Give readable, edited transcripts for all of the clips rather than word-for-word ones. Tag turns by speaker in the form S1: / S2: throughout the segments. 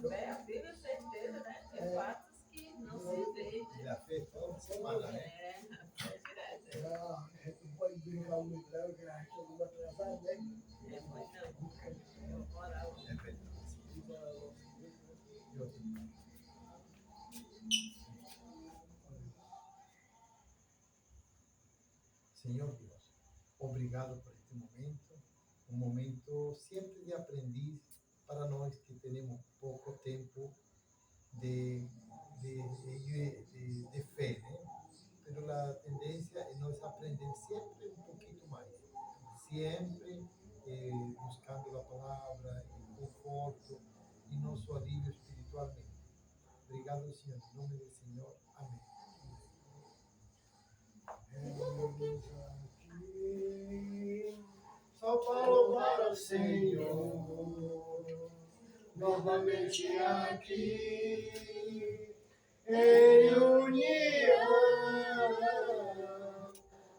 S1: fé, a Bíblia é certeza, né? Tem fatos que não se vê, né?
S2: E a fé toda semana, né?
S1: A fé é direta.
S3: Não pode brincar muito, não, que a gente não atrasar, né?
S1: É, mas não. Eu moral.
S2: É verdade. Senhor Deus, obrigado por este momento, um momento sempre de aprendiz para nós que temos pouco tempo de fé, né? Pero a tendência é nós aprender sempre um pouquinho mais, sempre buscando a palavra, o conforto e nosso alívio espiritualmente. Obrigado, Senhor, em nome do Senhor. Amém.
S3: Só para louvar o Senhor, novamente aqui, em união.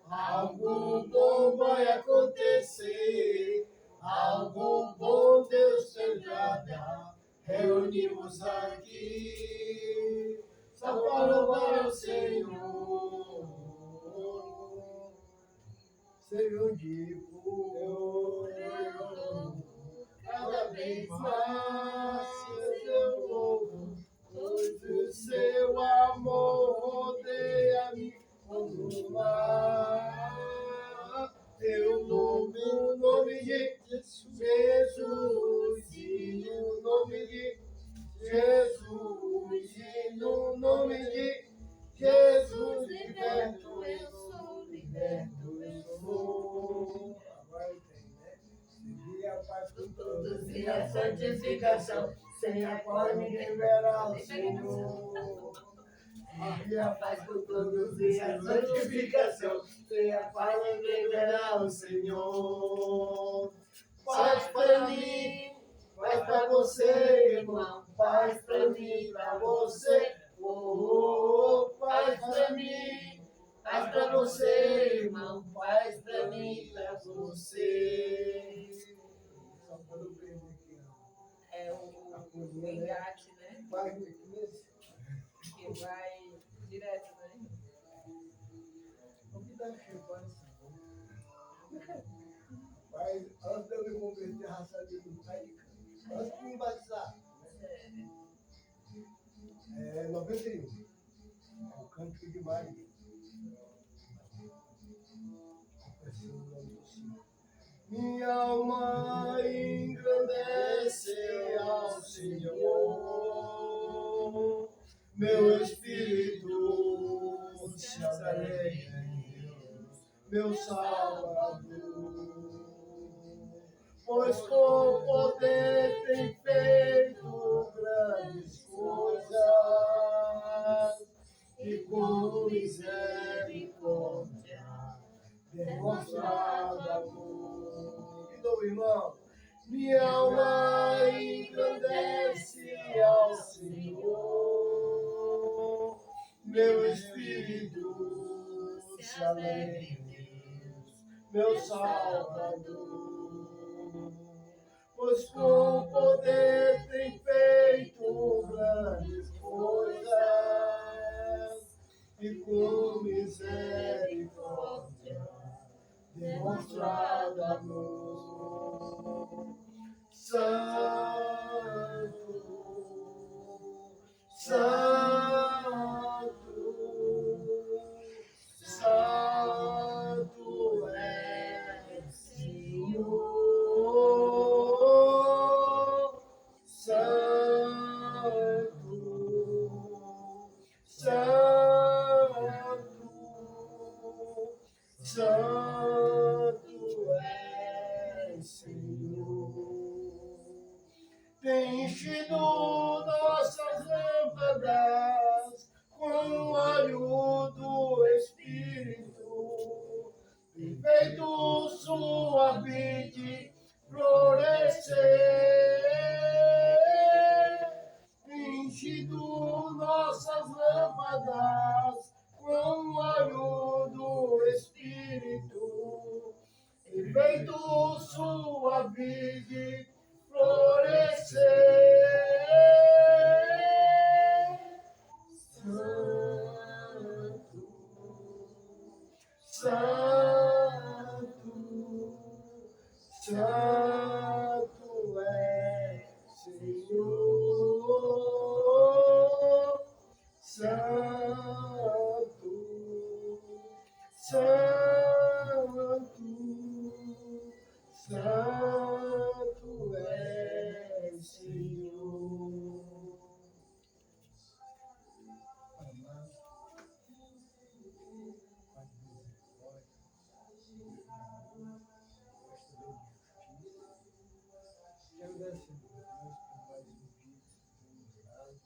S3: Algo bom vai acontecer, algo bom Deus terá. Reunimos aqui, só para louvar o Senhor. Senhor de puro, cada vez mais eu louvo, pois o seu amor rodeia-me como mar. Eu louvo o nome de Jesus e o nome de Jesus e no nome de Jesus liberto eu sou, liberto eu sou. Agora tem, né? Seguir a paz com todos e a santificação, sem a qual ninguém verá o Senhor. Seguir a paz com todos e a santificação, sem a qual ninguém verá o Senhor. Paz para mim, paz para você, irmão, paz para mim, para você. Paz para mim, paz para você, irmão, paz para mim, para você. Só quando eu prendo aqui, ó.
S1: É o engate, né?
S3: Vai mesmo.
S1: Que vai direto, né?
S3: O que dá chegando? Mas antes de eu me converter, a raça dele não sai de campo. Antes de me batizar. É 91. É o Cântico de Maria. Minha alma engrandece ao Senhor, meu espírito se alegra em Deus, meu Salvador. Pois com poder tem feito grandes coisas e com misericórdia demonstrado amor. De novo, irmão. Minha alma engrandece ao Senhor, meu espírito se alegra em Deus, meu Salvador. Pois com poder tem feito grandes coisas e com misericórdia demonstrado amor. Santo, Santo, Santo é Senhor. Santo, Santo, Santo é Senhor. Tem enchido nossas lâmpadas com o óleo do Espírito, tem feito sua vide florescer. Tem enchido nossas lâmpadas com o óleo do Espírito, tem feito sua vide florescer. agradecendo a Deus por mais um dia que você tem nos dado,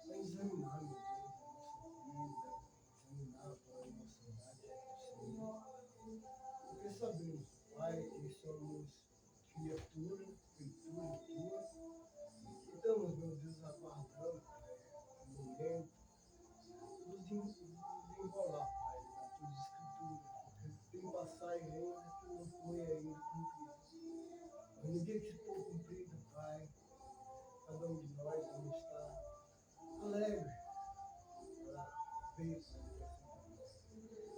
S3: para examinar, meu Deus, a nossa vida, examinar qual é a nossa idade com o Senhor. Porque sabemos, Pai, que somos criatura, feitura tua, e estamos, meu Deus, aguardando, Pai, o momento nos desenrolar, Pai, da tua escritura, porque tem passagem ainda que não foi ainda cumprida. Mas no dia que for cumprida, Pai, cada um de nós vamos estar alegre para ver, Pai,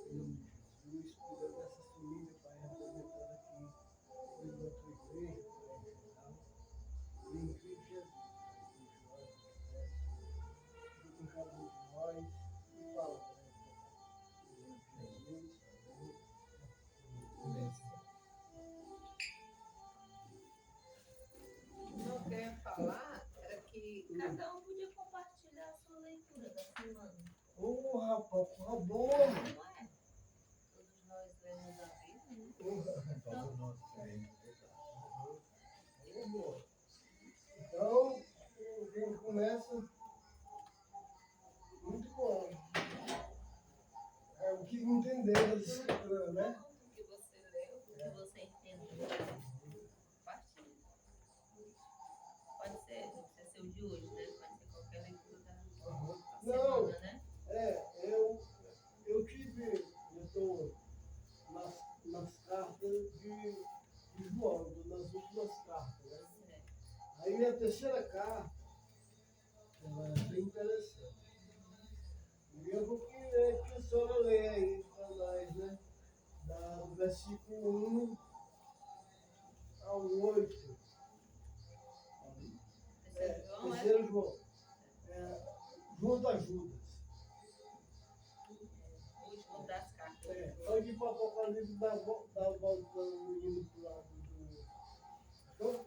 S3: em nome de Jesus, cuida dessa família, Pai, representada aqui, cuida da tua igreja, Pai, em geral, e em Cristo Jesus, Pai, com João, com cada um de nós, e fala, Pai, em nome de Jesus, amém.
S1: O que eu ia falar era que cada um podia compartilhar a sua leitura da semana.
S3: Ô, rapaz, porra boa,
S1: Não
S3: mano.
S1: é? Todos nós lemos a Bíblia, né?
S3: Porra,
S2: Todos nós queremos.
S3: porra boa. Então, a gente começa muito bom. É o que entender das escrituras, né?
S1: O que você leu, o que você entendeu. Compartilha. Pode ser, não precisa ser o de hoje, né? Pode ser qualquer leitura da
S3: Não,
S1: semana, né?
S3: eu estou nas cartas de João, nas últimas cartas, né?
S1: Certo.
S3: Aí a terceira carta, ela é bem interessante. E eu vou querer que a senhora leia aí para nós, né? Do versículo 1 ao 8.
S1: Terceiro João, é?
S3: Terceiro João. Junto a Judas.
S1: O último das cartas.
S3: Pode ir para o Apocalipse dar volta no menino pro lado do. Então,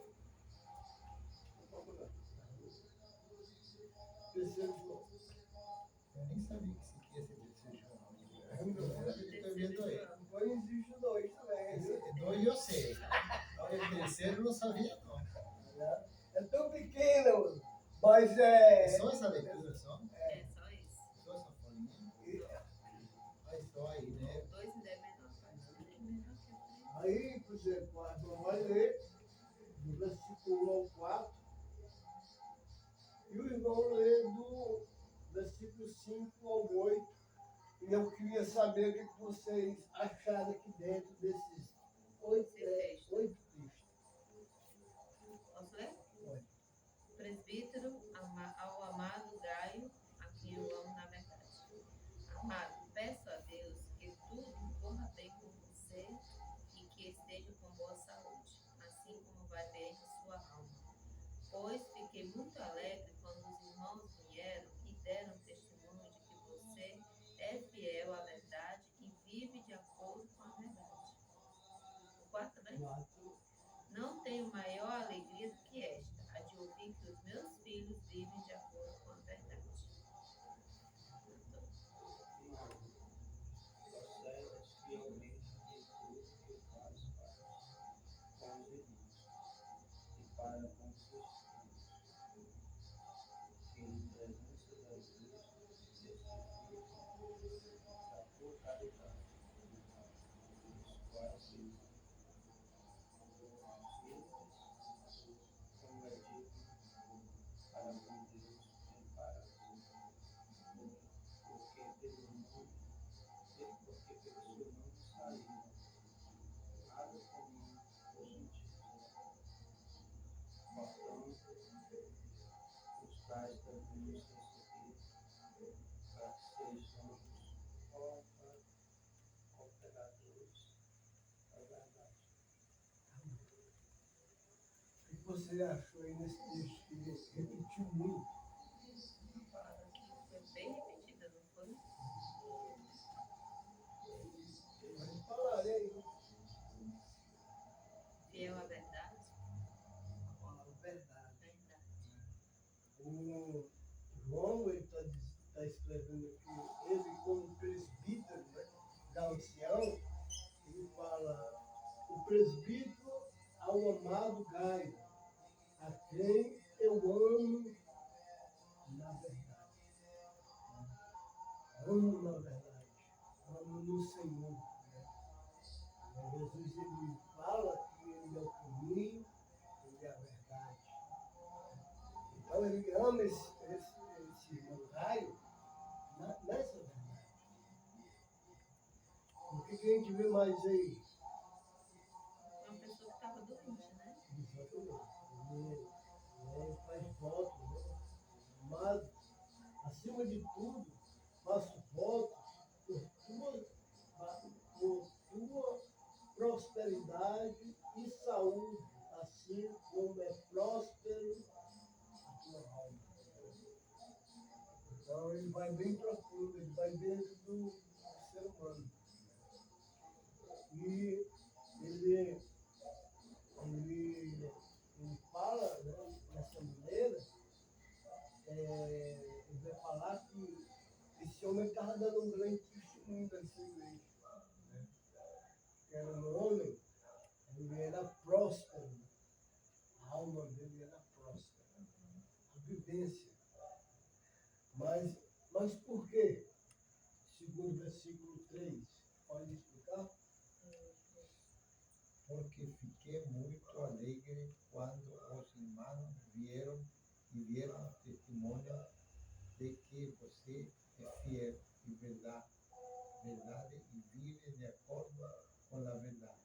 S3: terceiro João.
S2: Eu nem sabia que se queria ser terceiro jornal.
S3: É, meu.
S2: Primeira vez que eu tô vendo aí.
S3: Agora existe o 2 também.
S2: Esse dois eu sei. Agora o terceiro eu não sabia, não.
S3: É tão pequeno, mas
S2: É só essa leitura, só?
S1: É, só isso.
S2: Só essa folhinha? Mas só aí, né?
S1: Dois ainda é menor, quase. É menor que o três.
S3: Aí, por exemplo, a irmã vai ler do versículo 1 ao 4 e o irmão lê do versículo 5 ao 8. E eu queria saber o que vocês acharam aqui dentro desses 8 textos.
S1: Posso ler?
S3: Pode.
S1: Presbítero ao amado Gaio, a quem eu amo na verdade. Amado, peço a Deus que tudo corra bem com você e que esteja com boa saúde, assim como vai bem a sua alma. Pois fiquei muito alegre quando os irmãos vieram e deram testemunho de que você é fiel à verdade e vive de acordo com a verdade. O quarto também? Não tenho maior alegria do que esta, a de ouvir que os meus filhos vivem de acordo com a verdade.
S4: Procedas fielmente de tudo que eu faço para com os irmãos e para com seus filhos, que em presença da luz testificam da tua caridade, os quais se convertiram para com Deus e para porque pelo seu nome saíram, nada comum os gentios. Portanto, os tais também nos receber, para que sejamos cooperadores da verdade.
S3: O que você achou aí nesse texto que ele repetiu muito?
S1: Uma palavra que foi bem repetida, não foi?
S3: Pode falar aí.
S1: Fiel à verdade.
S3: A palavra verdade.
S1: Verdade.
S3: O João está escrevendo aqui, ele como presbítero, né, da ancião, ele fala o presbítero ao amado Gaio. a quem eu amo na verdade. Amo na verdade. Amo no Senhor. Né? Jesus ele fala que ele é o caminho, ele é a verdade. Então ele ama esse irmão Caio nessa verdade. O que a gente vê mais aí?
S1: Uma pessoa que estava doente, né?
S3: Exatamente. Ele faz votos, né? Mas, acima de tudo, faço votos por tua prosperidade e saúde, assim como é próspero a tua alma. Então ele vai bem profundo, ele vai dentro do ser humano. E ele fala, né, dessa maneira, ele vai falar que esse homem estava dando um grande testemunho dessa igreja. Né? Era um homem, ele era próspero, a alma dele era próspera, a vivência. Mas por quê? Segundo o versículo 3, pode explicar?
S2: Porque fiquei muito alegre quando os irmãos vieram e deram testemunho de que você é fiel e verdade e vive de acordo com a verdade.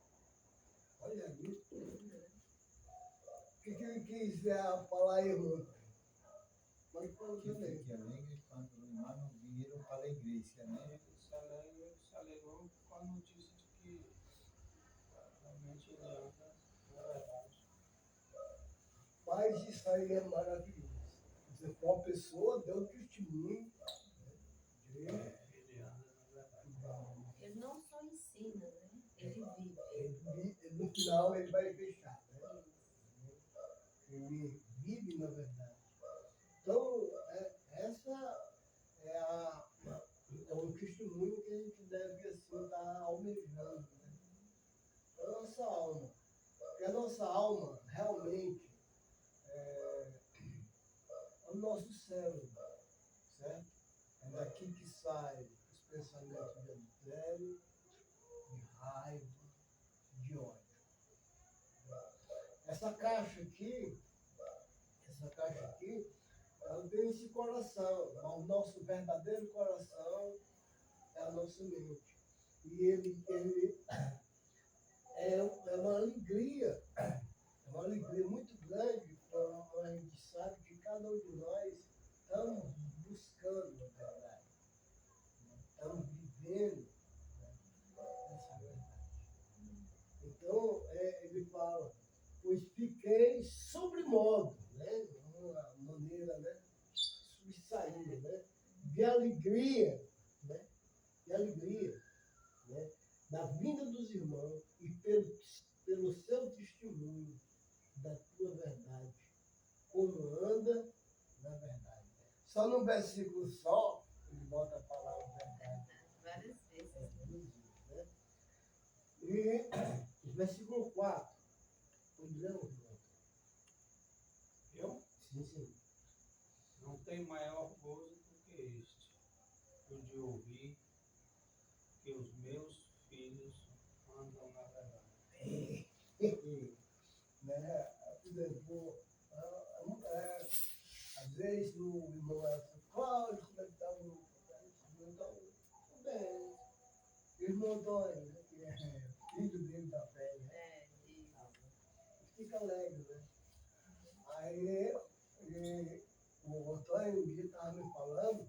S3: Olha aí. O que ele quis falar aí, irmão? Pode falar
S2: Que
S3: também.
S2: fiquei alegre quando os irmãos vieram para a igreja, né?
S4: Ele se alegrou com a notícia de que realmente ele anda na verdade.
S3: Mas isso aí é maravilhoso. Você for uma pessoa, deu testemunho de
S4: Ele anda na verdade.
S1: Ele não só ensina, né? Ele vive.
S3: no final ele vai fechar, né? Ele vive na verdade. Então, essa é um testemunho que a gente deve assim estar almejando, né? A nossa alma. Porque a nossa alma realmente é o nosso cérebro, certo? É daqui que saem os pensamentos de adultério, de raiva, de ódio. Essa caixa aqui, ela tem esse coração, mas o nosso verdadeiro coração é a nossa mente. E ele é uma alegria muito grande quando a gente sabe que cada um de nós estamos buscando a verdade, né? Estamos vivendo, né, essa verdade. Então, ele fala, pois fiquei sobremodo, né? Uma maneira, né? Subsaindo, né? De alegria, né? De alegria, né? Da vinda dos irmãos e pelo seu testemunho da tua verdade, como anda na verdade. Só no versículo só, ele bota a palavra verdade.
S1: Várias vezes.
S3: Né? E o versículo 4, vamos ler, irmão?
S4: Eu
S3: Sim.
S4: não tenho maior gozo do que este, o de ouvir que os meus filhos andam na verdade.
S3: Né? Por exemplo, às vezes o irmão assim, Cláudio, como é que está o irmão? Tudo bem. E o irmão Antônio, né, que é filho dele da fé, né? Fica alegre, né? Aí o Antônio um dia estava me falando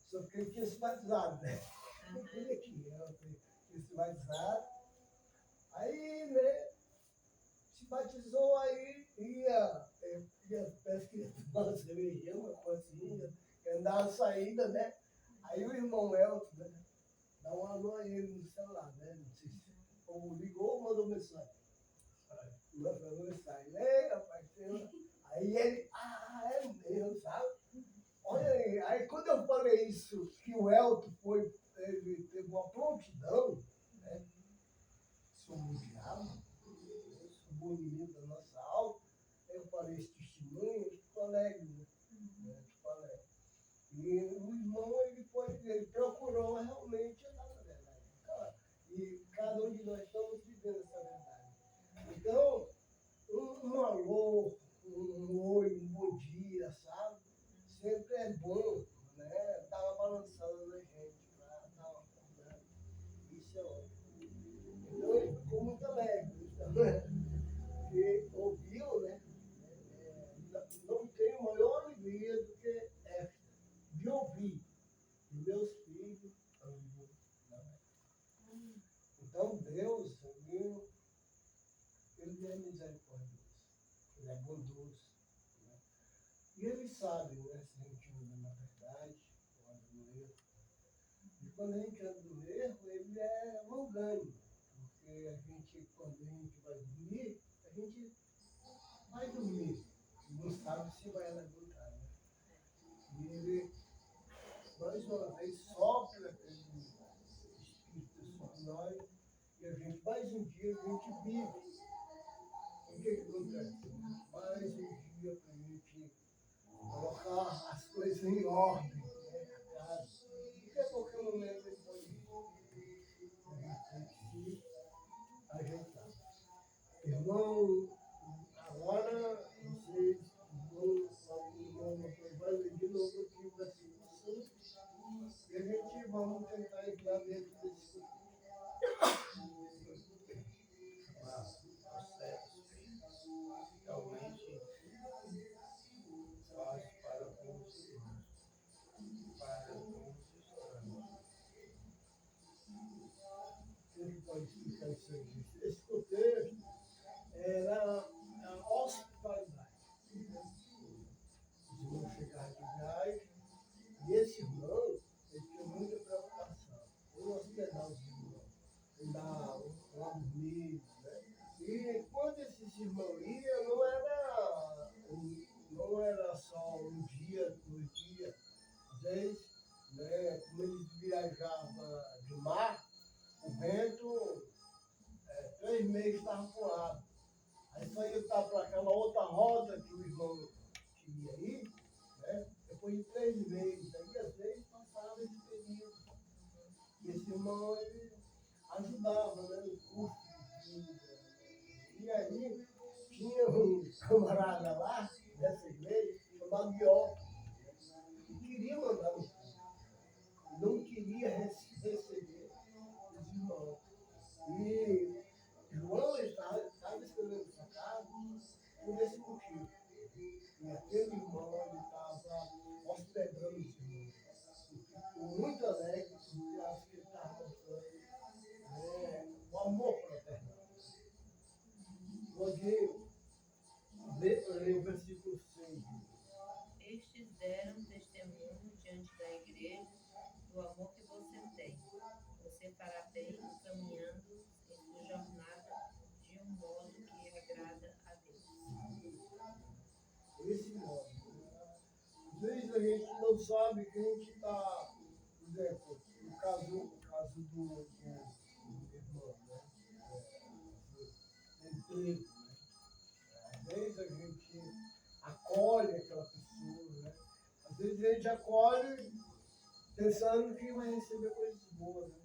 S3: sobre que ele tinha se batizado, né? Ele aqui, eu tinha se batizado. Aí, né, se batizou, aí parece que ia tomar uma cervejinha, uma coisinha, ia dar uma saída, né? Aí o irmão Elton, né, dá um alô a ele no celular, né? Não sei se ou ligou ou mandou mensagem. Mandou mensagem. Ei, rapaz, aí ele, é meu, sabe? Olha aí quando eu falei isso, que o Elton ele teve uma prontidão, né? Sobre o diabo, sobre o inimigo da nossa alma. para esse testemunho, eu fico alegre, né? Fico alegre. E o irmão, ele procurou realmente andar na verdade. E cada um de nós estamos vivendo essa verdade. Então, um alô, um oi, um bom dia, sabe? Sempre é bom, né? Dar uma balançada na gente, para dar uma acordada. Isso é ótimo. Então ele ficou muito alegre, né? Porque ouviu, né? Não tem maior alegria do que esta, de ouvir que meus filhos andam na verdade. Então Deus, amigo, ele é misericordioso, ele é bondoso. Né? E ele sabe, né, se a gente anda na verdade ou anda no erro. E quando a gente anda no erro, ele é longânimo. Porque a gente, quando a gente vai dormir, a gente vai dormir. E não sabe se vai levantar. Né? E ele, mais uma vez, sopra aquele Espírito sobre nós. E a gente, mais um dia, a gente vive. O que acontece? Mais um dia para a gente colocar as coisas em ordem, né? A casa. Porque a qualquer momento ele pode vir. A gente tem que se ajeitar. Irmão, agora vocês vão vai ler de novo aqui o versículo 5 e a gente vamos tentar entrar dentro desse
S4: Processos realmente fácil para alguns irmãos, para alguns estranhos.
S3: Quem pode explicar isso aí? Esse contexto era a hospitalidade. Os irmãos chegaram de viagem e esse irmão ele tinha muita preocupação em hospedar os irmãos, em dar um dormir, né? E quando esses irmãos iam, não era só um dia, 2 dias, às vezes, né, como eles viajavam de mar, o vento, 3 meses estava para o lado. Aí só ia estar para aquela outra rota que o irmão queria ir, né? Depois de 3 meses, aí às vezes passava esse período. E esse irmão, ele ajudava, né, no curso de vida. E aí tinha um camarada lá, nessa igreja, chamado Bióquio, que queria mandar no curso. Não queria receber os irmãos. E João estava escrevendo essa carta por esse motivo. E aquele irmão estava hospedando os irmãos. Ficou muito alegre, porque acho que ele estava mostrando o amor fraternal. Pode ler o versículo 6.
S1: Estes deram testemunho diante da igreja do amor que você tem. Você fará bem caminhando em sua jornada de um modo que agrada a Deus.
S3: Esse modo. Às vezes a gente não sabe que a gente está, por exemplo, no caso do irmão, né? Emprego, né? Às vezes a gente acolhe aquela pessoa, né? Às vezes a gente acolhe pensando que vai receber coisas boas, né?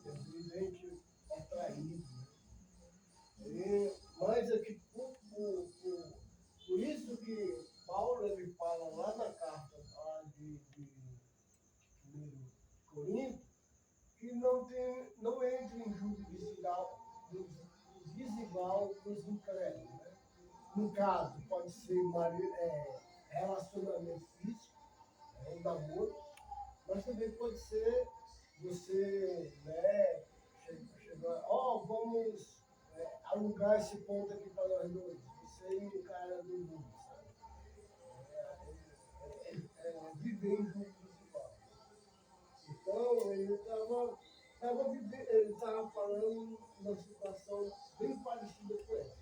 S3: E às vezes a gente é traído, né? Mas é que por isso que Paulo ele fala lá na carta lá de 1 Coríntios, que não entre em julgo desigual com os incrédulos. Né? No caso, pode ser relacionamento físico, um namoro, mas também pode ser você, né, chegar, vamos alugar esse ponto aqui para nós dois, você e o cara do mundo, sabe? Viver em julgo desigual. Então, ele estava falando uma situação bem parecida com essa.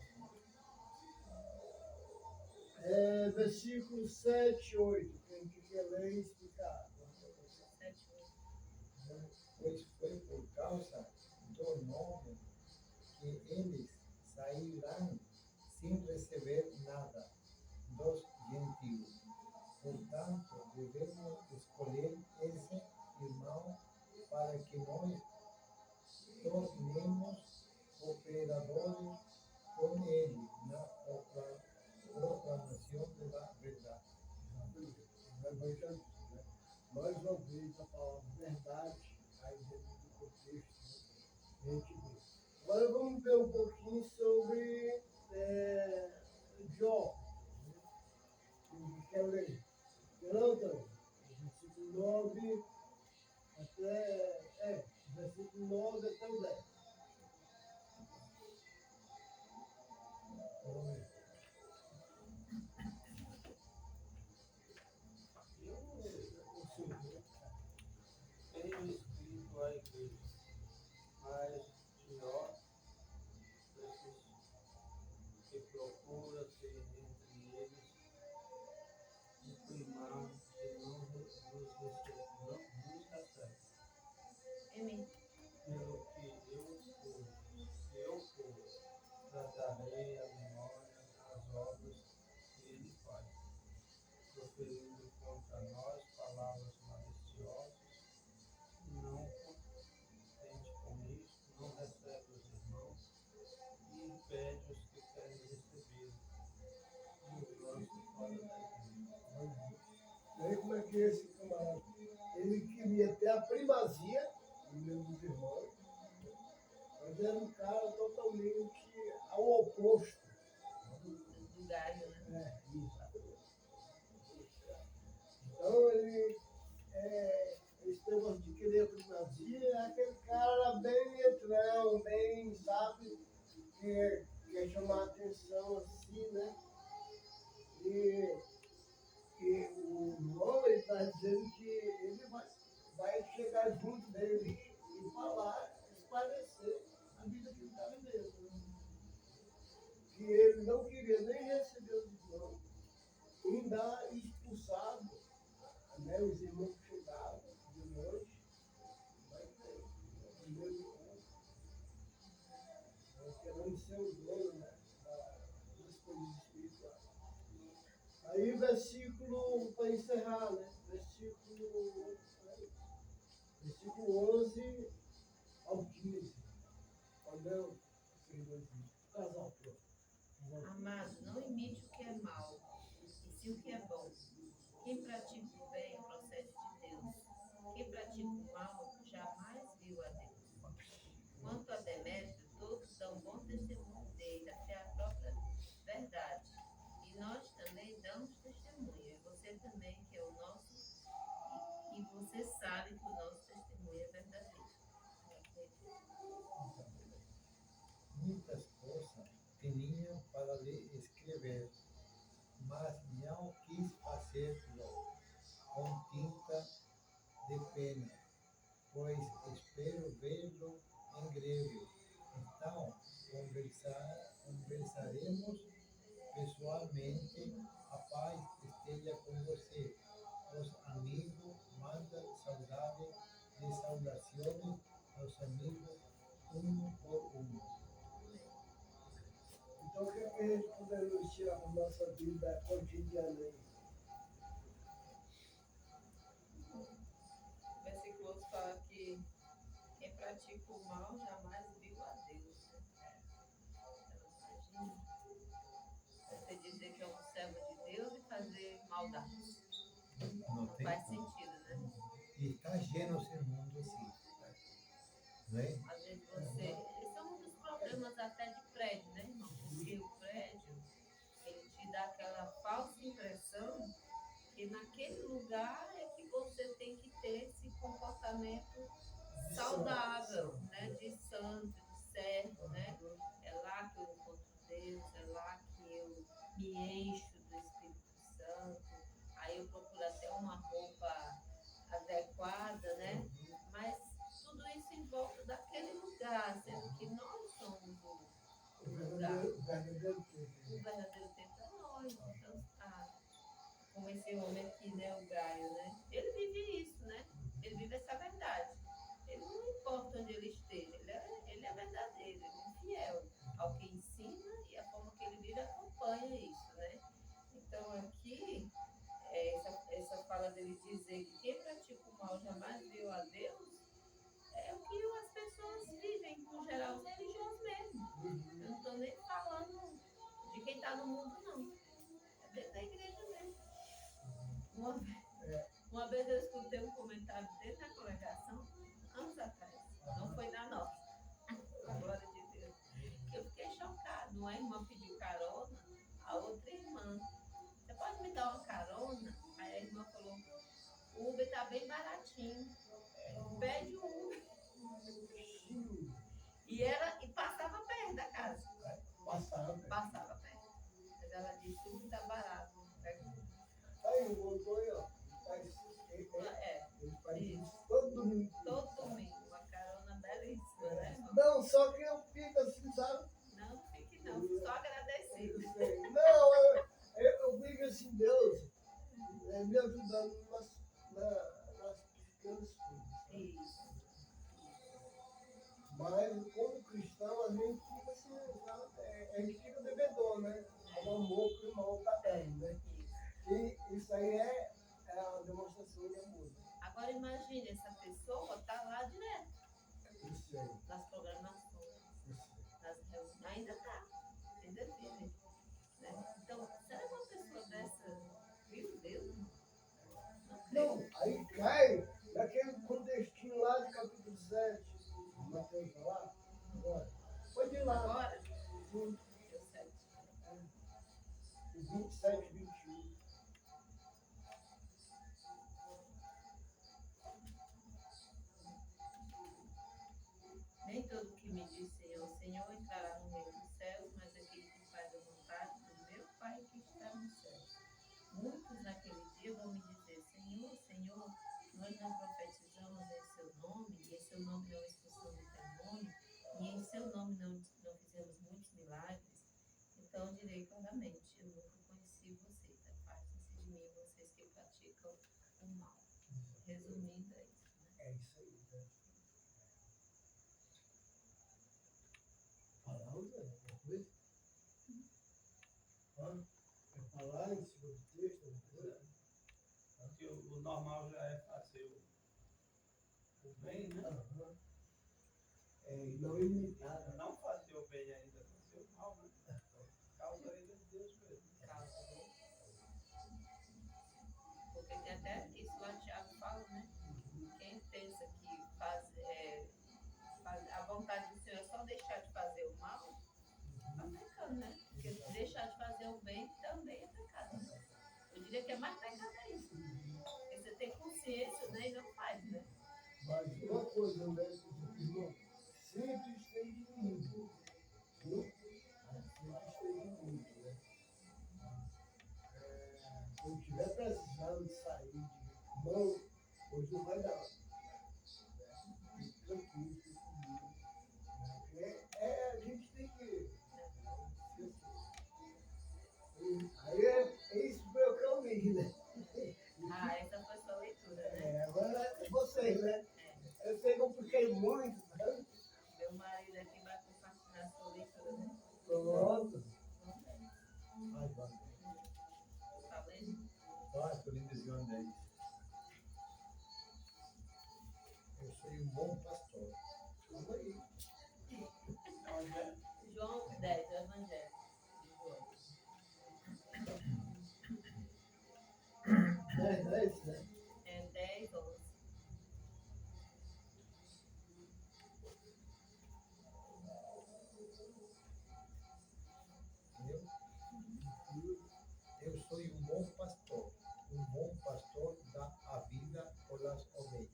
S3: Versículo 7, 8. Quem quer ler e explicar?
S1: 7, 8.
S2: Pois foi por causa do nome que eles sairão sem receber nada. dos gentios. Portanto, devemos escolher esse irmão para que nós tornemos cooperadores com ele na proclamação da verdade.
S3: Exatamente. O evangelho, né? Mais uma vez, a palavra verdade aí dentro do contexto, né? A gente vê. Agora vamos ver um pouquinho sobre Jó, né? Que quer ler. Não, então, versículo 9 versículo 9 até o 10. Vamos ver.
S4: Eu tenho escrito à igreja, mas Jó, esses que procura ter entre eles um primado que não nos recebe.
S1: Amém.
S4: Pelo que se eu for, tratarei a memória as obras que ele faz, proferindo contra nós palavras maliciosas, não contente com isso, não recebe os irmãos e impede os que querem receber, e os lança fora da igreja.
S3: E aí, como é que esse camarada, ele queria ter a primazia no meio dos irmãos, mas era um cara totalmente ao oposto.
S1: Do galho, né?
S3: Exatamente. Então, esse negócio de querer a primazia, aquele cara bem entrão, bem, sabe, quer chamar a atenção assim, né? E o João, ele está dizendo que ele vai chegar junto dele e falar, esclarecer a vida que ele está vivendo. Né? Que ele não queria nem receber os irmãos, ainda expulsado, né? Os irmãos que chegavam de noite, vai ter, primeiro querendo ser o dono, né? Das coisas espirituais. Aí, versículo, para encerrar, né? Versículo 11 ao 15. Quando eu casal, pronto.
S1: Amado, não imite o que é mal, e sim o que é bom. Quem pratica o bem procede de Deus. Quem pratica o mal jamais viu a Deus. Quanto a Demétrio, todos dão bom testemunho dele, até a própria verdade. E nós também damos testemunho. E você também, que é o nosso, e você sabe que o nosso testemunho é verdadeiro.
S2: Muitas coisas tinham para lhe escrever, mas não quis fazê-lo com tinta de pena, pois espero vê-lo em breve. Então, conversaremos pessoalmente. A paz esteja com você. Os amigos mandam saudações aos amigos, um por um.
S3: Então, o que a gente podemos tirar da nossa vida cotidiana aí?
S1: O versículo 11 fala que quem pratica o mal jamais viu a Deus. Então, imagina você dizer que é um servo de Deus e fazer maldade.
S2: Não
S1: Não
S2: tem
S1: faz
S2: como.
S1: sentido, né?
S2: E está lleno esse mundo assim, não é?
S1: Às vezes você. Esse é um dos problemas até de prédio, né, irmão? Porque o prédio, ele te dá aquela falsa impressão que naquele lugar é que você tem que ter esse comportamento saudável, né? De santo, de servo, né? É lá que eu encontro Deus, é lá que eu me encho do Espírito Santo. Aí eu procuro até uma roupa adequada, né? Mas tudo isso em volta daquele lugar, sendo que nós somos o lugar.
S3: O verdadeiro tempo.
S1: O verdadeiro tempo é nós. Então, como esse homem aqui, né, o Gaio, né? Ele vive isso, né? Ele vive essa verdade. Ele não importa onde ele esteja, ele é verdadeiro, ele é fiel ao que ensina e a forma que ele vive acompanha isso, né? Então, aqui, essa fala dele dizer que quem pratica o mal jamais viu a Deus, é o que as pessoas vivem, no geral, os religiosos mesmo. Eu não estou nem falando de quem está no mundo, não. É dentro da igreja mesmo. Uma vez eu escutei um comentário dentro da congregação, anos atrás. Não foi na nossa. Glória de Deus. Que eu fiquei chocada. Uma irmã pediu carona, a outra irmã. Você pode me dar uma carona? Aí a irmã falou, o Uber tá bem baratinho. Pede o Uber. E passava perto da casa. Passava perto. Mas ela disse, o Uber tá barato. Pega o Uber.
S3: Aí o outro aí, ó. Ele faz isso todo domingo.
S1: Todo domingo. Uma carona belíssima, né, irmão?
S3: Não, só que eu fico assim, sabe?
S1: Não fique não, só agradecido.
S3: Eu sei. Não, eu fico assim, Deus me ajudando nas pequenas coisas. Sabe?
S1: Isso.
S3: Mas como cristão, a gente fica assim, sabe? A gente fica devedor, né? É o amor que o irmão está dando, né?
S1: Isso.
S3: E isso aí é a demonstração de amor.
S1: Agora imagine, essa pessoa tá lá direto,
S3: Isso aí.
S1: nas programações, nas reuniões, ainda vive. Né? Então, será que uma pessoa dessa viu Deus? Não creio.
S3: Não, aí cai naquele contextinho lá de capítulo 7, Mateus lá, agora. Pode ir lá.
S1: Agora,
S3: Sim,
S1: eu sei.
S3: 27, 21.
S1: Nem todo que me diz Senhor, Senhor entrará no reino dos céus, mas aquele que faz a vontade do meu Pai que está no céu. Muitos naquele dia vão me dizer, Senhor, Senhor, nós não profetizamos em seu nome, e em seu nome não expulsamos demônio, e em seu nome não fizemos muitos milagres. Então eu direi claramente, eu nunca conheci vocês, afastem-se de mim, vocês que praticam o mal. Resumindo, é isso.
S3: É isso aí, né? Falar alguma coisa? Quer falar em cima do texto? Alguma coisa?
S4: Porque o normal já é fazer o bem, né?
S3: Aham. E não imitar.
S4: Não fazer o bem ainda, fazer o mal, né? Causa a ira de Deus mesmo.
S1: Porque tem até isso lá Tiago fala, né? Quem pensa que a vontade do Senhor é só deixar de fazer o mal, tá pecando, né? Porque deixar de fazer o bem também é pecado. Né? Eu diria que é mais pecado é isso. Porque você tem consciência, né? E não faz, né?
S3: Mas uma coisa, né, irmão, sempre esteja unido, viu? Sempre esteja unido, né? Quando estiver precisando de sair de mão, hoje não vai dar. Fique tranquilo, fique comigo. Porque a gente tem que. Aí isso foi o que eu li, né?
S1: Ah, essa foi sua leitura, né?
S3: Agora é vocês, né? Eu sei que eu puxei muito, né?
S1: Meu marido aqui vai compartilhar a sua leitura, né?
S3: Pronto.
S2: Ai, vai.
S1: Tá lendo?
S2: Vai, Coríntios 10. Eu sou um bom pastor.
S3: Calma aí.
S4: Onde é?
S1: João 10, o Evangelho.
S3: É isso, né?
S1: É 10, 11.
S2: Eu sou um bom pastor. Um bom pastor dá a vida por las ovelhas.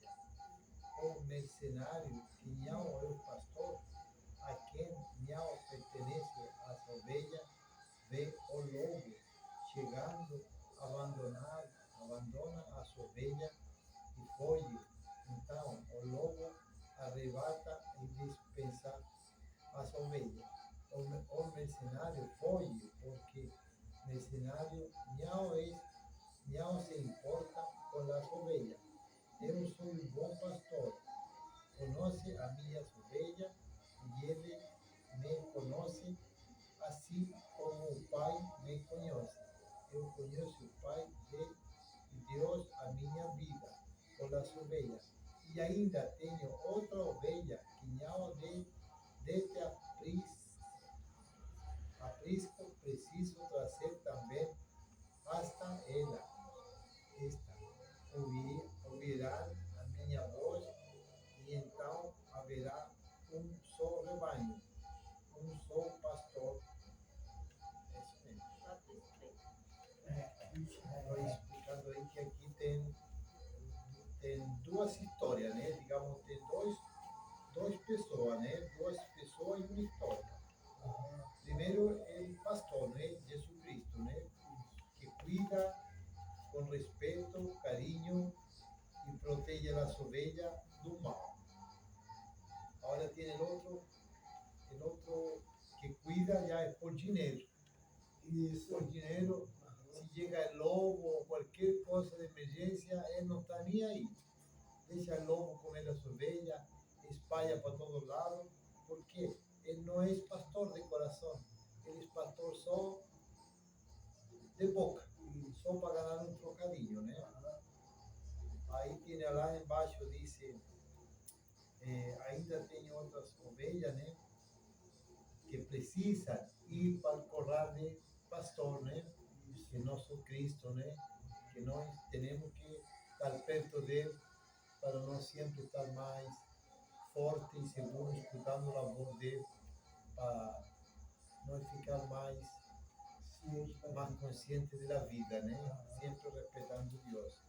S2: O mercenário que não é o pastor, a quem não pertenece as ovelhas, vê o lobo chegando, abandona as ovelhas e foge. Então o lobo arrebata e dispensa as ovelhas. O mercenário foge porque mercenário não se importa com as ovelhas. Eu sou um bom pastor. Conhece as minhas ovelhas e ele me conhece assim como o Pai me conhece. eu conheço o Pai e Deus a minha vida, por as ovelhas. E ainda tenho outra ovelha que não deste aprisco, preciso trazer também hasta ela. Esta ouvirá a minha voz, e então haverá só rebanho, só pastor. Isso mesmo.
S1: Só tu explica.
S2: Estou explicando aí que aqui tem duas histórias, né? Digamos, tem duas pessoas, né? Duas pessoas e uma história. Primeiro, o pastor, né? Jesus Cristo, né? Que cuida com respeito, carinho y protege a las ovejas do mal. Ahora tiene el otro que cuida ya es por dinero. Y por dinero, si llega el lobo o cualquier cosa de emergencia, él no está ni ahí. Deja el lobo comer las ovejas, espalha para todos lados, porque él no es pastor de corazón, él es pastor solo de boca, solo para ganar un trocadillo, ¿no? Aí tiene lá embaixo, dice, ainda tem outras ovelhas, né? Que precisam ir para o corral de pastor, né? Que nosso Cristo, né? Que nós temos que estar perto dele para nós sempre estar mais forte e seguro, escutando a voz dele, para nós ficar mais conscientes da vida, né? Sempre respeitando Deus.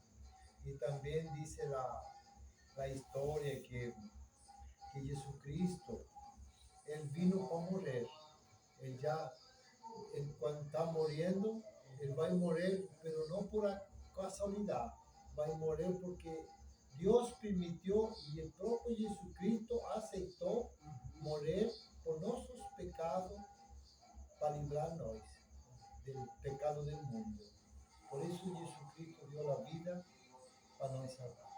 S2: E também diz a história que Jesucristo, ele vino para morrer. Ele quando está morrendo, ele vai morrer, mas não por casualidade. Vai morrer porque Deus permitiu e o próprio Jesucristo aceitou morrer por nossos pecados para livrar nós do pecado do mundo. Por isso Jesucristo deu a vida para nos salvar.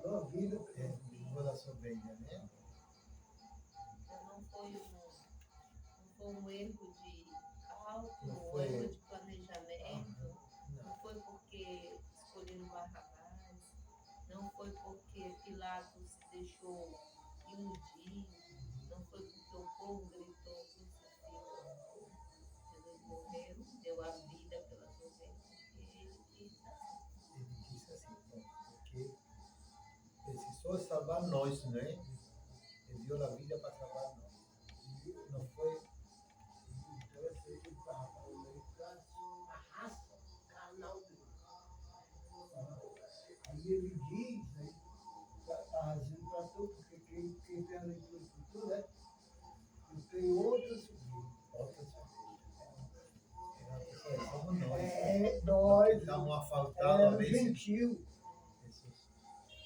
S2: Deu a vida para as ovelhas, né?
S1: Então não foi um erro de cálculo,
S2: Não
S1: um
S2: foi.
S1: erro de planejamento, não
S2: Não.
S1: foi porque escolheram Barrabás, não foi porque Pilatos se deixou iludir, não foi porque o povo gritou crucifica. Jesus morreu, deu a vida pelas ovelhas, porque ele quis assim.
S2: Ele disse assim, porque precisou salvar nós, né? Ele deu a vida para salvar nós. Não foi. Aí ele diz, né? Está dizendo para tu, porque quem tem a leitura de tudo, né? Eu tenho outras ovelhas. Somos nós. Nós. Estamos afaltados a vezes. Gentil.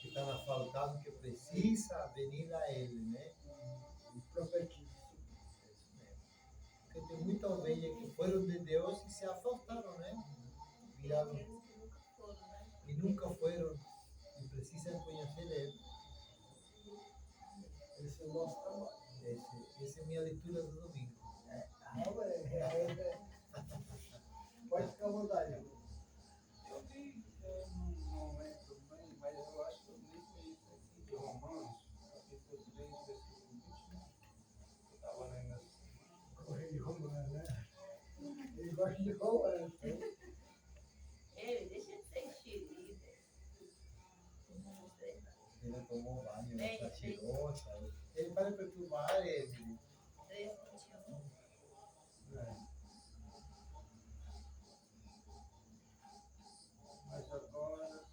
S2: Que estão afaltados, que precisa vir a ele, né? Profetiza. Porque tem muita ovelha que foram de Deus e se afaltaram, né? Viraram.
S1: Tem aqueles que nunca foram, né?
S2: E nunca foram e precisam conhecer ele. Esse é o nosso trabalho. Essa é a minha leitura do domingo. Pode ficar à vontade.
S4: Eu vi num momento bem, mas eu acho que eu li foi isso aqui de Romanos, capítulo 3, versículo 21. Eu estava lendo assim.
S3: Correio de Romano, né? Ele gosta de Romano.
S1: Ele deixa de ser cheerleader.
S2: Ele tomou banho, está cheiroso. Ele para perturbar ele.
S1: 3:21.
S4: Mas agora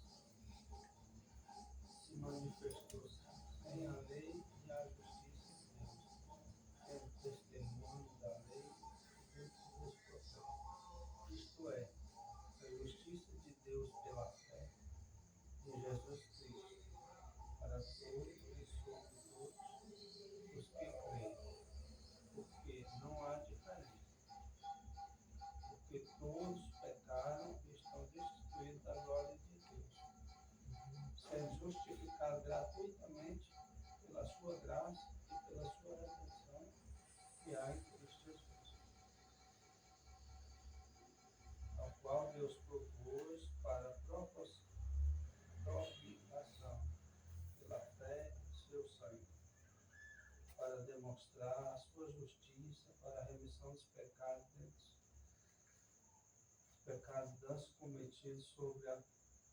S4: se manifestou sem a lei e a justiça de Deus, é o testemunho da lei e dos profetas. Isto é, a justiça de Deus pela fé em Jesus Cristo, para todos e sobre todos os que creem, porque não há diferença. Porque todos pecaram e estão destituídos da glória de Deus, sendo justificados gratuitamente pela sua graça e pela sua redenção que há em Cristo Jesus. qual Deus propôs para a propiciação pela fé em seu sangue, para demonstrar a sua justiça para a remissão dos pecados cometidos sobre a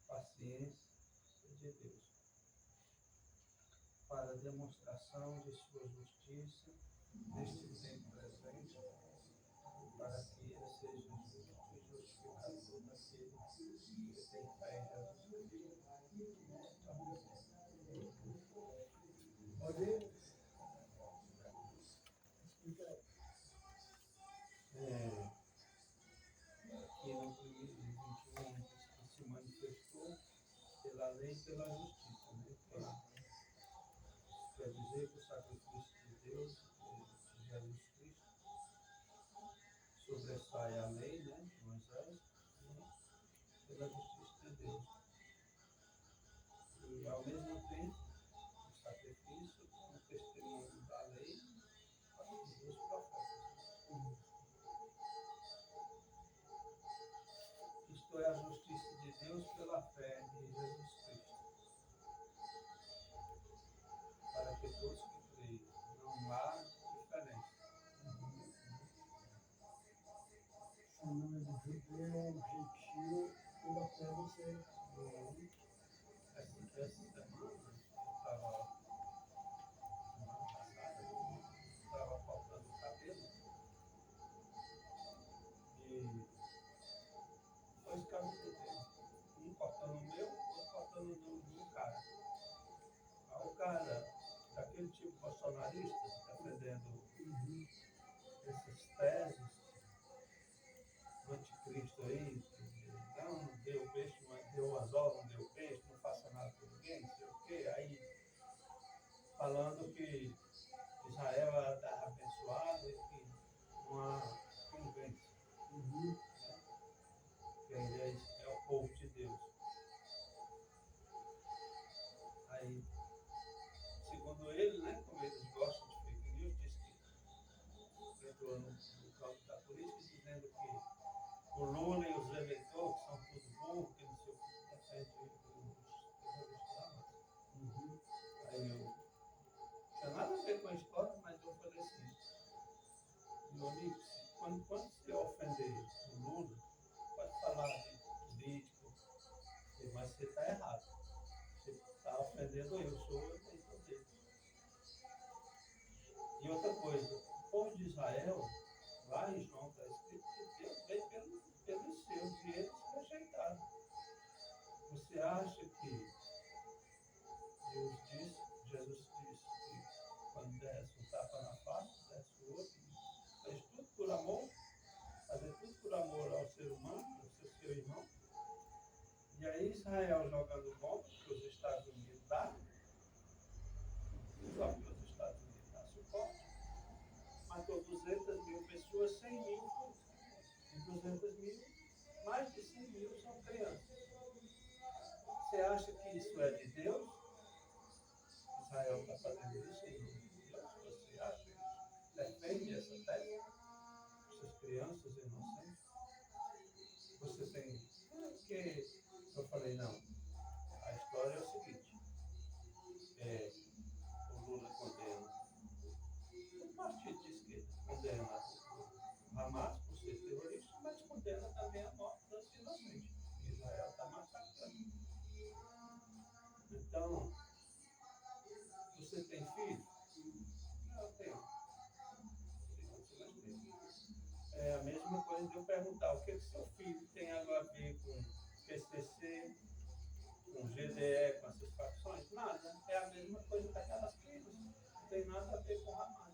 S4: paciência de Deus, para a demonstração de sua justiça neste tempo presente, para que ele seja justo e justificador daquele que tem fé em Jesus Cristo.
S3: Pode ir? Explica aí.
S4: Aqui no primeiro 21 diz que se manifestou pela lei e pela justiça, né? Quer dizer que o sacrifício de Deus, de Jesus Cristo, sobressai a lei, né, de Moisés, e pela justiça de Deus. E ao mesmo tempo, o sacrifício como testemunho da lei e dos profetas. Isto é a justiça de Deus pela fé em Jesus Cristo, para que todos que creem não há diferença.
S3: Não é de judeu, gentil, pela fé você.
S4: Essa semana, eu estava, semana passada, estava cortando o cabelo e dois cabelos dele, um cortando o meu, outro cortando o do cara. Aí o cara, daquele tipo bolsonarista, defendendo essas teses do anticristo aí, que não deu peixe, mas deu anzol, não deu peixe, não faça nada por ninguém, não sei o quê, aí falando que Israel está abençoado e que não há quem vence, que é o povo de Deus. Aí, segundo ele, né, como eles gostam de fake news, diz que entrou no campo da política dizendo que o Lula e os eleitores que são tudo burro, que não sei o que, defende os terroristas da massa. Aí eu tinha nada a ver com a história, mas eu falei assim, meu amigo, quando você ofender o Lula, pode falar de político, mas você está errado. Você está ofendendo eu sou o eleitor dele. E outra coisa, o povo de Israel, lá em João está escrito que Deus veio pelos seus e eles rejeitaram. Você acha que Jesus disse que quando desse um tapa na face, desse o outro, fez tudo por amor, fazer tudo por amor ao ser humano, ao seu irmão. E aí Israel jogando bomba, porque os Estados Unidos dá, só que os Estados Unidos dá suporte, matou 200 mil pessoas, 100 mil foram e 200 mil, mais de 100 mil são crianças. Você acha que isso é de Deus? Israel está fazendo isso em nome de Deus? Você acha isso? Defende essa tese? Essas crianças inocentes? Você tem... Porque eu falei, não, a história é o seguinte, o Lula condena, o partido de esquerda condena o Hamas por ser terrorista, mas condena também a morte dos inocentes. Israel está massacrando. Então, você tem filho? Não, eu tenho. É a mesma coisa de eu perguntar o que seu filho tem a ver com PCC, com GDE, com essas facções? Nada. É a mesma coisa daquelas crianças. Não tem nada a ver com Hamas.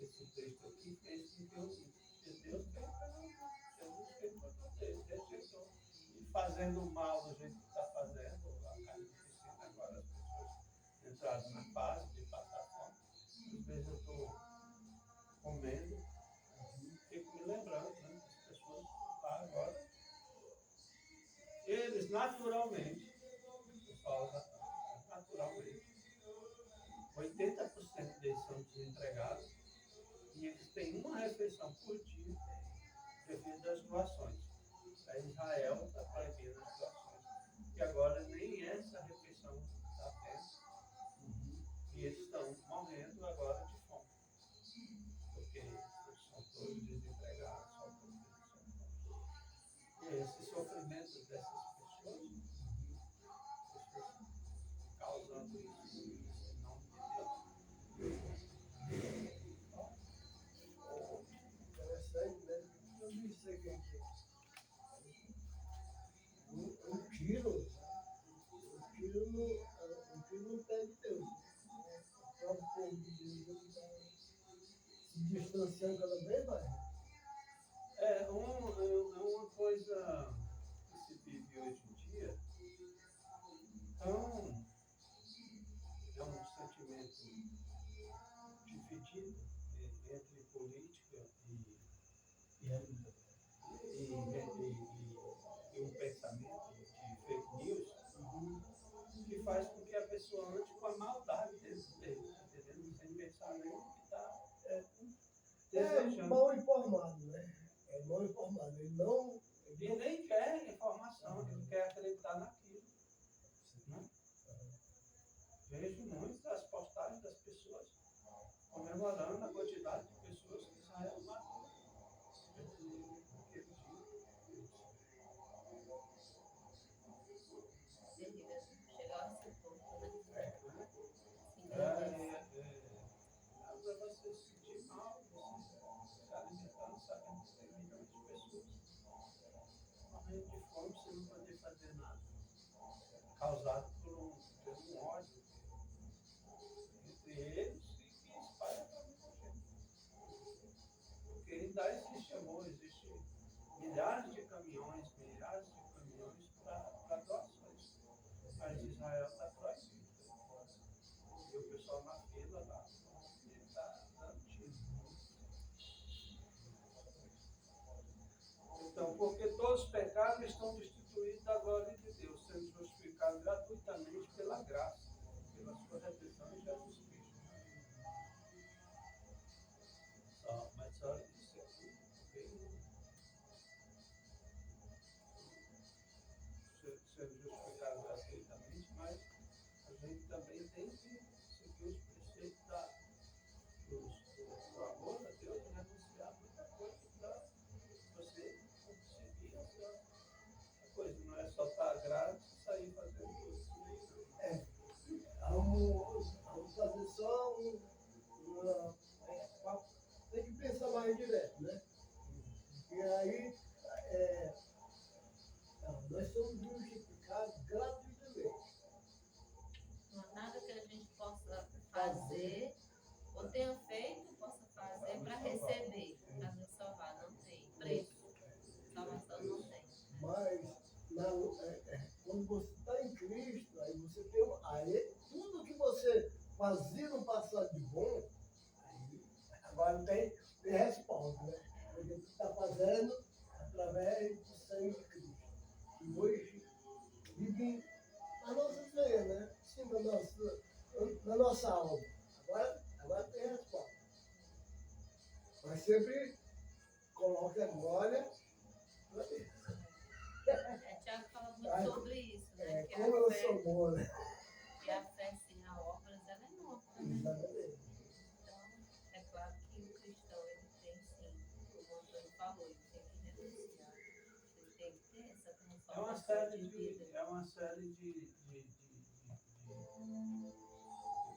S4: Esse texto aqui fez com que eu disse que Deus fez para nós. Jesus fez para nós. Rejeitou. E fazendo mal do jeito que está fazendo, a carnificina agora as pessoas entraram na fase de passar fome. Às vezes eu estou comendo, fico me lembrando, né? As pessoas lá agora, eles naturalmente, eu falo naturalmente, 80% deles são desempregados e E eles têm uma refeição por dia devido às doações. A Israel está proibindo as doações. E agora nem essa refeição está tendo. E eles estão morrendo agora de fome. Porque são todos desempregados, só todos. E esse sofrimento dessas pessoas causando isso em nome de Deus.
S3: Interessante, né? Eu vi isso aqui. Um tiro no pé de Deus. O próprio povo de Deus está se distanciando cada vez mais.
S4: É uma coisa que se vive hoje em dia. Então, é um sentimento dividido entre política e um pensamento de fake news que faz com que a pessoa ande com a maldade dentro dele, entendeu? Sem pensar nem no que está desejando.
S3: Mal informado, né? É mal informado. Ele não.
S4: E nem quer informação, ele quer acreditar naquilo. Né? Vejo muitas das postagens das pessoas comemorando a quantidade de pessoas que Israel matou naquele dia.
S1: Chegou a esse ponto, né?
S4: Para você se sentir mal, você se alimentando, sabendo que tem milhões de pessoas morrendo de fome sem não poder fazer nada, causado por um ódio entre eles e que espalha para muita gente. Porque ainda existe amor, existe milhares de caminhões para doações. Mas Israel está proibido. E o pessoal na fila lá, ele está dando tiro. Então, porque todos os pecados estão destituídos da glória de Deus, sendo justificados gratuitamente pela graça, pela sua redenção em Jesus Cristo. Mas olha isso aqui, sendo justificado gratuitamente, mas a gente também tem que seguir os preceitos do amor a Deus e renunciar muita coisa para você conseguir essa coisa. Não é só estar grátis e sair fazendo tudo.
S3: Vamos fazer só tem que pensar mais direto, né? E aí, nós somos justificados gratuitamente.
S1: Não há nada que a gente possa fazer, ou tenha feito, possa fazer para receber, para nos salvar. Não tem preço. Salvação não tem.
S3: Mas quando você está em Cristo, aí você tem aí, tudo que você fazia no passado de bom, aí, agora tem resposta, né? Porque você está fazendo através do sangue de Cristo. E hoje vive a nossa ceia, né? Sim, na nossa alma. Agora tem resposta. Mas sempre coloque a glória para Deus.
S1: Tiago fala muito sobre isso, né? Que
S3: Como
S1: a
S3: eu
S1: fé,
S3: sou bom, né?
S1: que a fé sem a obras, ela é morta, né?
S3: Exatamente.
S1: Então, é claro que o cristão, ele tem sim, como o Antônio falou, ele tem que renunciar, ele tem que ter essa transformação de vida.
S4: É uma série de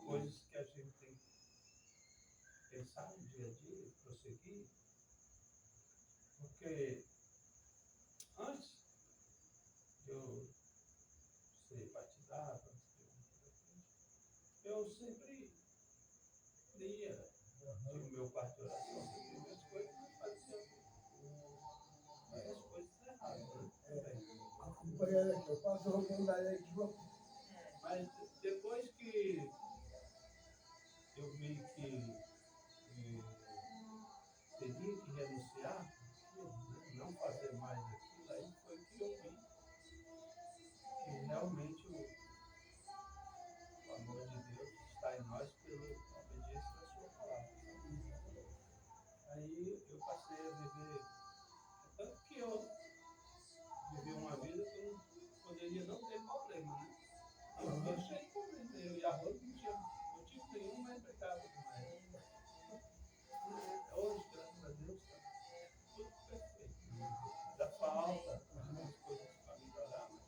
S4: coisas que a gente tem que pensar no dia a dia, prosseguir, porque antes de eu ser batizado, eu sempre lia no meu quarto de oração, sempre as coisas, mas fazia várias coisas erradas, né? Também.
S3: Acompanhando aqui, eu passo a oportunidade aqui.
S4: Mas depois que eu vi que teria que renunciar, não fazer mais aquilo, aí foi que eu vi que realmente o amor de Deus está em nós pela obediência da sua palavra. viver. Tanto que eu vivi uma vida que eu não poderia não ter problema, né? Eu vivia cheio de problema. Eu e a Rose não tinha motivo nenhum, mas pecado demais. Hoje, graças a Deus, está tudo perfeito. Ainda falta algumas coisas para melhorar, mas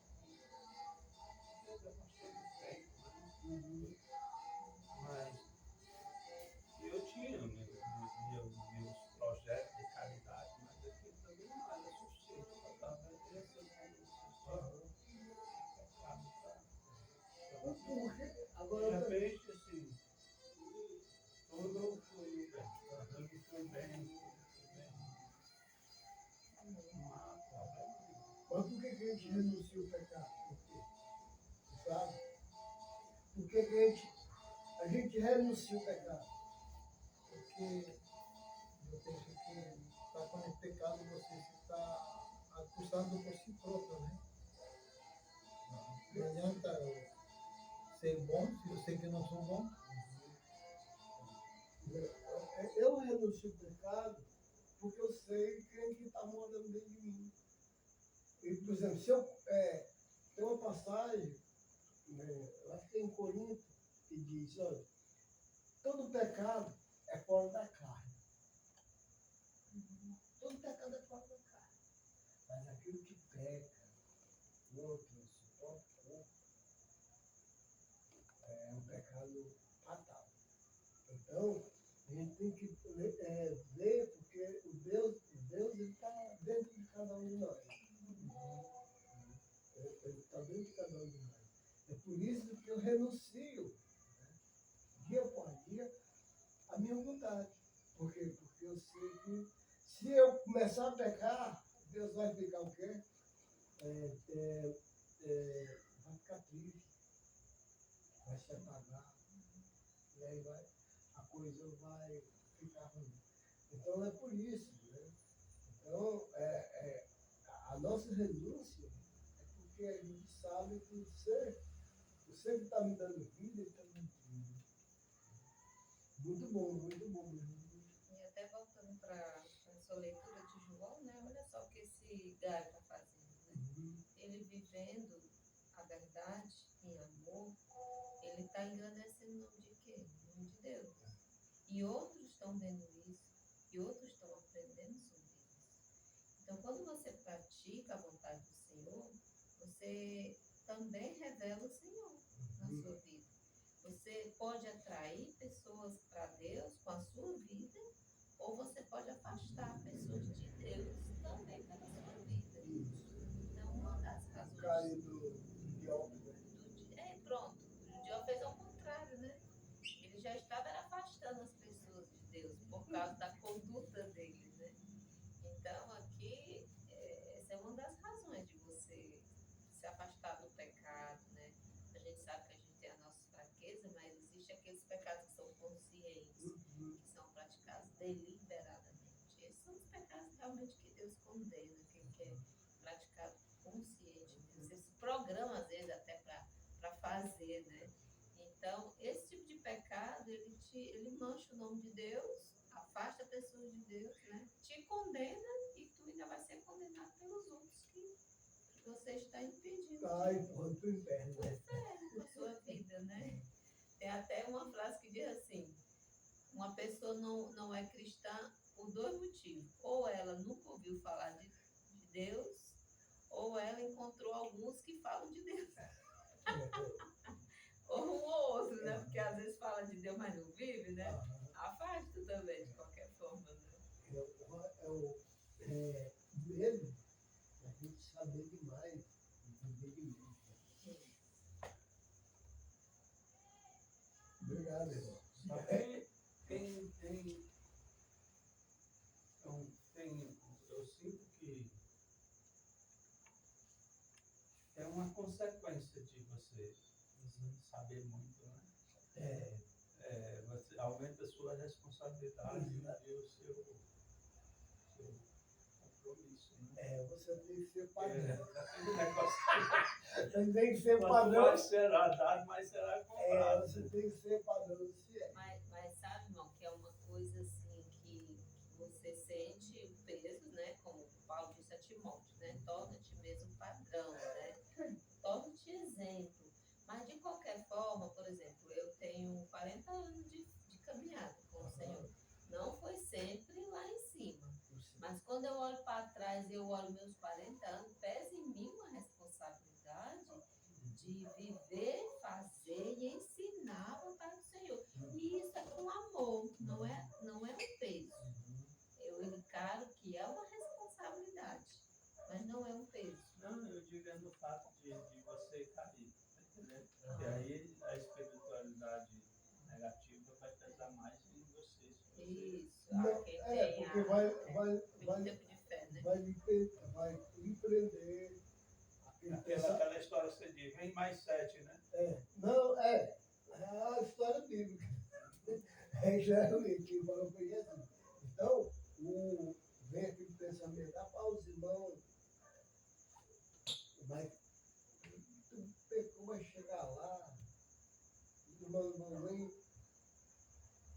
S4: Deus é bastante tempo, né? Mas eu tinha meus projetos de caridade, mas aquilo também não era suficiente. Eu estava crescendo pecado
S3: Porque
S4: para.
S3: agora
S4: De repente, assim, tudo fluiu bem. Tudo foi bem. Não há problema nenhum.
S3: mas por que a gente renuncia o pecado? Por quê? Sabe? Por que a gente renuncia o pecado?
S2: Porque eu penso que está com o pecado você se está acusando por si próprio, né? Não adianta eu ser bom se eu sei que não sou bom.
S3: Eu renuncio o pecado porque eu sei quem que está morando dentro de mim. E, por exemplo, se eu tem uma passagem, né, eu acho que é em Corinto, que diz, olha, todo pecado é fora da carne. Todo pecado é fora da carne. Mas aquilo que peca contra o seu próprio corpo é um pecado fatal. Então, a gente tem que ver, porque o Deus ele está dentro de cada um de nós. Ele está dentro de cada um de nós. É por isso que eu renuncio, né, dia após dia, a minha vontade. Por quê? Porque eu sei que se eu começar a pecar, Deus vai ficar o quê? Vai ficar triste, vai se apagar, e aí a coisa vai ficar ruim. Então é por isso, né? Então, a nossa renúncia é porque a gente sabe que o ser que está me dando vida, ele está me dando vida. Muito bom mesmo.
S1: E até voltando para a sua leitura de João, né? Olha só o que esse Gaio está fazendo, né? Ele vivendo a verdade em amor, ele está engrandecendo o nome de quê? O nome de Deus. E outros estão vendo isso, e outros estão aprendendo sobre isso. Então, quando você pratica a vontade do Senhor, você também revela o Senhor na sua vida. Você pode atrair pessoas para Deus com a sua vida, ou você pode afastar pessoas de Deus também pela sua vida. Então, uma das razões.
S3: Caio do Diógenes.
S1: Pronto, o Dió fez ao contrário, né? Ele já estava afastando as pessoas de Deus por causa da conduta dele, né? Então, aqui, essa é uma das razões de você se afastar do pecado, né? A gente sabe que a gente tem a nossa fraqueza, mas existe aqueles pecados que são conscientes, que são praticados deliberadamente. Esses são os pecados realmente que Deus condena, que é praticado conscientemente. Você se programa, às vezes, até para fazer, né? Então, esse tipo de pecado, ele mancha o nome de Deus, afasta pessoas de Deus, né? Te condena e tu ainda vai ser condenado pelos outros que você está impedindo.
S3: Tá empurrando para o inferno.
S1: O inferno na sua vida, né? Tem até uma frase que diz assim: uma pessoa não é cristã por dois motivos. Ou ela nunca ouviu falar de Deus, ou ela encontrou alguns que falam de Deus. Ou um ou outro, né? Porque às vezes fala de Deus, mas não vive, né? Afasta também, de qualquer forma, né?
S3: É medo da gente saber demais e viver de medo. Obrigado, irmão.
S4: Eu sinto que é uma consequência de você saber muito, né? Você aumenta a sua responsabilidade e o seu compromisso, né?
S3: Você tem que ser padrão.
S4: Negócio
S3: Você tem que ser
S4: quanto
S3: padrão.
S4: mais será dado, mais será cobrado.
S3: Você tem que ser padrão do cielo.
S1: Mas sabe, irmão, que é uma coisa assim que você sente o torna-te molde, né? Torna-te mesmo padrão, né? Torna-te exemplo. Mas de qualquer forma, por exemplo, eu tenho 40 anos de caminhada com o Senhor. Não foi sempre lá em cima. Mas quando eu olho para trás e eu olho meus 40 anos, pesa em mim uma responsabilidade de viver, fazer e ensinar a vontade do Senhor. E isso é com amor, não é um peso. Eu encaro que é uma responsabilidade, mas não é um peso.
S4: Não, eu digo é no fato de você cair, tá entendendo? E aí a espiritualidade negativa vai pesar mais em você.
S1: Isso,
S3: Não,
S1: quem
S3: é,
S1: tem
S3: porque vai
S1: muito tempo de fé, né?
S3: vai empreender.
S4: Aquela história que você diz, vem mais 7, né?
S3: Não, é a história bíblica. É geralmente quem falou foi Jesus. Então, vem aquele pensamento, os irmãos, vai, tu pecou, vai chegar lá,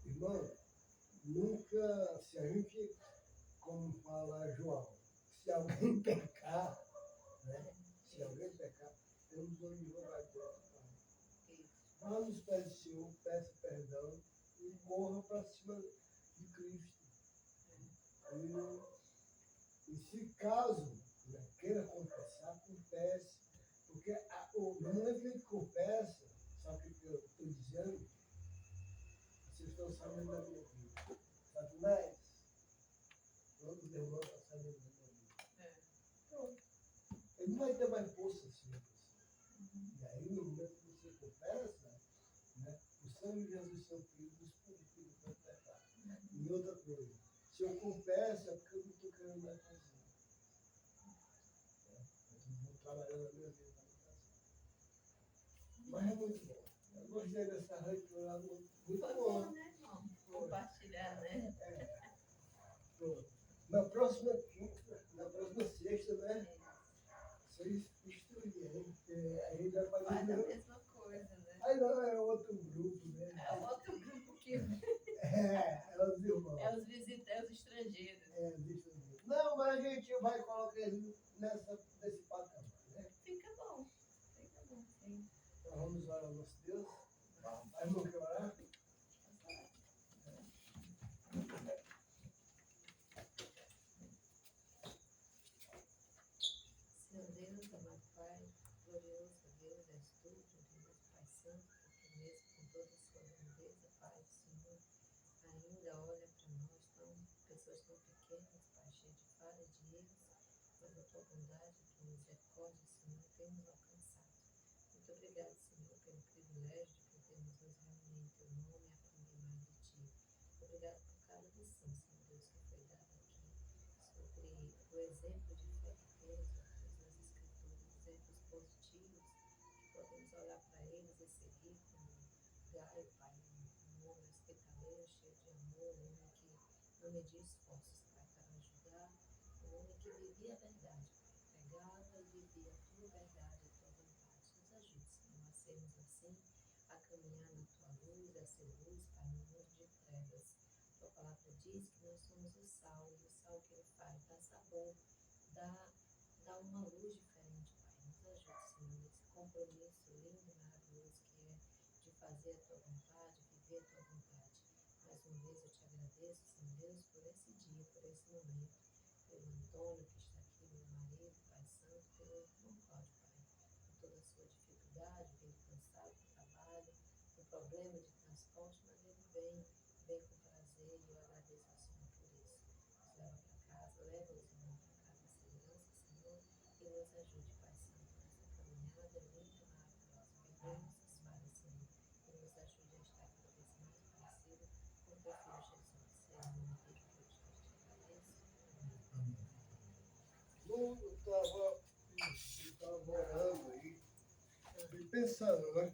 S3: irmão, nunca, se a gente, como fala João, se alguém pecar, né? Se alguém pecar, temos um advogado diante do Pai. Vá nos pés do Senhor, peça perdão e corra para cima de Cristo. E se caso queira confessar, confesse. Porque no momento que a gente confessa, sabe o que eu estou dizendo? Vocês estão sabendo da minha vida. Satanás, todos os irmãos estão sabendo da minha vida. Pronto. Ele não vai ter mais força assim. E aí, no momento que você confessa, né, o sangue de Jesus, seu filho, nos purifica do pecado. E outra coisa, se eu confesso, é porque eu não estou querendo mais fazer. Eu vou trabalhando a minha vida na vocação. Mas é muito bom. Eu gostei dessa leitura, muito
S1: Foi
S3: boa.
S1: bom, né, irmão? Compartilhar, né?
S3: Pronto. Na próxima sexta, né? Vocês estudem, hein? Porque a gente vai
S1: Faz a
S3: fazer.
S1: mesma coisa, né?
S3: Aí não, é outro grupo, né?
S1: É o outro grupo que
S3: É os irmãos.
S1: é os visitantes, os estrangeiros.
S3: Deixa eu ver. Não, mas a gente vai colocar ele nesse patamar, né?
S1: Fica bom, sim.
S3: Então vamos orar ao nosso Deus. Aí irmão, quer orar?
S1: Senhor Deus, amado Pai, glorioso Deus, és tu, glorioso Pai Santo, porque mesmo com toda a sua grandeza, Pai, o Senhor ainda olha para nós, pessoas tão pequenas, Pai, cheias de falha, de erros, mas a tua bondade, a tua misericórdia, Senhor, tem nos alcançado. Muito obrigado, Senhor, pelo privilégio de podermos nos reunir em teu nome e aprender mais de ti. Obrigado por cada lição, Senhor Deus, que foi dada aqui, sobre o exemplo de fé que temos, ó Deus, nas Escrituras, exemplos positivos, que podemos olhar para eles e seguir como Gaio, Pai, um homem hospitaleiro, cheio de amor, um homem que não media esforços, Pai, para ajudar, um homem que vivia a verdade, Pai, pregava e vivia a tua verdade, a tua vontade. Nos ajude, Senhor, a sermos assim, a caminhar na tua luz, a ser luz, Pai, no mundo de trevas. Tua palavra diz que nós somos o sal, e o sal que ele faz dá sabor, dá uma luz diferente, Pai. Nos ajude, Senhor, nesse compromisso lindo e maravilhoso que é de fazer a tua vontade, viver a tua vontade. Mais uma vez eu te agradeço, Senhor Deus, por esse dia, por esse momento, pelo Antônio que está aqui, meu marido, Pai Santo, pelo irmão Cláudio, Pai, com toda a sua dificuldade, vindo cansado do trabalho, com problema de transporte, mas ele vem com prazer e eu agradeço ao Senhor por isso. Nos leva para casa, leva os irmãos para casa em segurança, Senhor, e nos ajude, Pai Santo, nessa caminhada linda e maravilhosa. Perdoe nossas falhas, Senhor, e nos ajude a estar cada vez mais parecido com teu Filho Jesus. É em nome dele que eu te agradeço. Amém.
S3: Eu estava orando aí, e pensando, né?